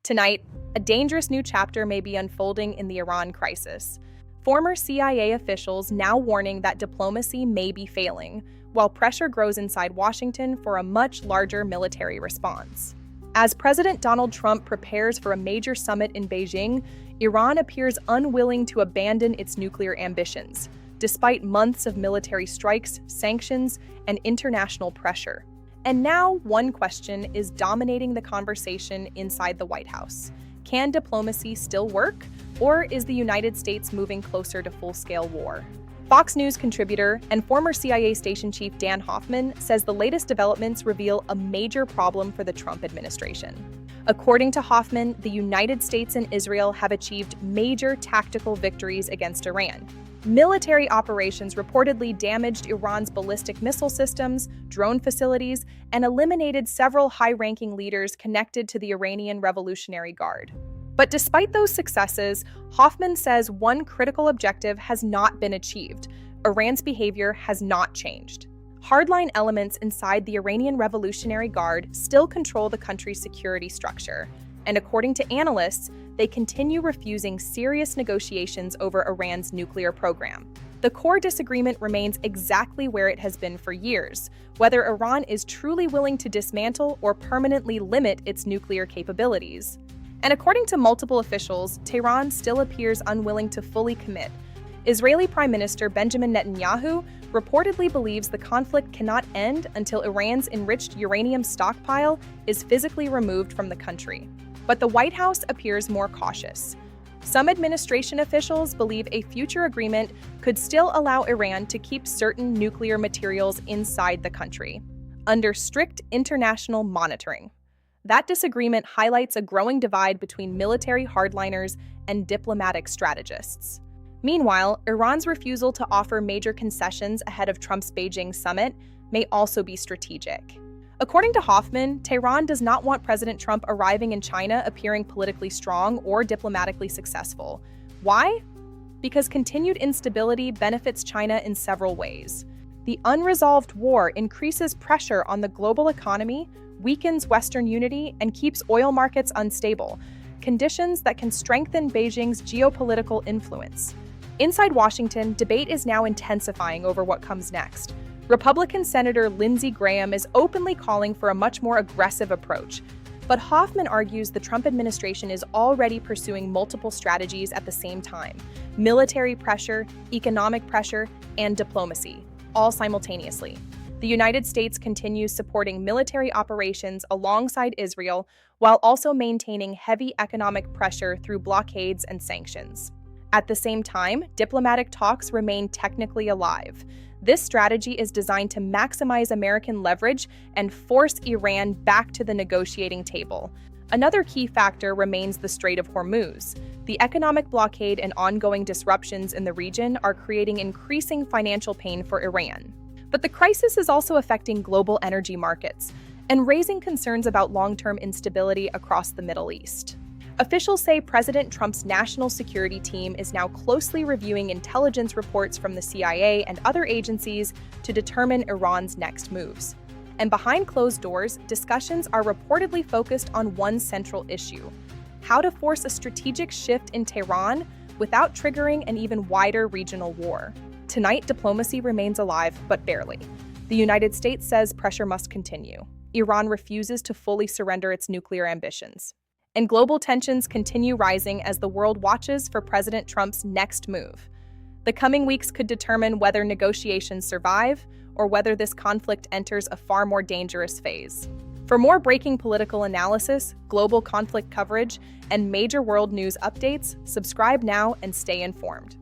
Tonight, a dangerous new chapter may be unfolding in the Iran crisis. Former CIA officials now warning that diplomacy may be failing, while pressure grows inside Washington for a much larger military response. As President Donald Trump prepares for a major summit in Beijing, Iran appears unwilling to abandon its nuclear ambitions, despite months of military strikes, sanctions, and international pressure. And now, one question is dominating the conversation inside the White House. Can diplomacy still work, or is the United States moving closer to full-scale war? Fox News contributor and former CIA station chief Dan Hoffman says the latest developments reveal a major problem for the Trump administration. According to Hoffman, the United States and Israel have achieved major tactical victories against Iran. Military operations reportedly damaged Iran's ballistic missile systems, drone facilities, and eliminated several high-ranking leaders connected to the Iranian Revolutionary Guard. But despite those successes, Hoffman says one critical objective has not been achieved. Iran's behavior has not changed. Hardline elements inside the Iranian Revolutionary Guard still control the country's security structure, and according to analysts, they continue refusing serious negotiations over Iran's nuclear program. The core disagreement remains exactly where it has been for years, whether Iran is truly willing to dismantle or permanently limit its nuclear capabilities. And according to multiple officials, Tehran still appears unwilling to fully commit. Israeli Prime Minister Benjamin Netanyahu reportedly believes the conflict cannot end until Iran's enriched uranium stockpile is physically removed from the country. But the White House appears more cautious. Some administration officials believe a future agreement could still allow Iran to keep certain nuclear materials inside the country, under strict international monitoring. That disagreement highlights a growing divide between military hardliners and diplomatic strategists. Meanwhile, Iran's refusal to offer major concessions ahead of Trump's Beijing summit may also be strategic. According to Hoffman, Tehran does not want President Trump arriving in China appearing politically strong or diplomatically successful. Why? Because continued instability benefits China in several ways. The unresolved war increases pressure on the global economy, weakens Western unity, and keeps oil markets unstable, conditions that can strengthen Beijing's geopolitical influence. Inside Washington, debate is now intensifying over what comes next. Republican Senator Lindsey Graham is openly calling for a much more aggressive approach, but Hoffman argues the Trump administration is already pursuing multiple strategies at the same time: military pressure, economic pressure, and diplomacy, all simultaneously. The United States continues supporting military operations alongside Israel while also maintaining heavy economic pressure through blockades and sanctions. At the same time, diplomatic talks remain technically alive. This strategy is designed to maximize American leverage and force Iran back to the negotiating table. Another key factor remains the Strait of Hormuz. The economic blockade and ongoing disruptions in the region are creating increasing financial pain for Iran. But the crisis is also affecting global energy markets and raising concerns about long-term instability across the Middle East. Officials say President Trump's national security team is now closely reviewing intelligence reports from the CIA and other agencies to determine Iran's next moves. And behind closed doors, discussions are reportedly focused on one central issue: how to force a strategic shift in Tehran without triggering an even wider regional war. Tonight, diplomacy remains alive, but barely. The United States says pressure must continue. Iran refuses to fully surrender its nuclear ambitions. And global tensions continue rising as the world watches for President Trump's next move. The coming weeks could determine whether negotiations survive or whether this conflict enters a far more dangerous phase. For more breaking political analysis, global conflict coverage, and major world news updates, subscribe now and stay informed.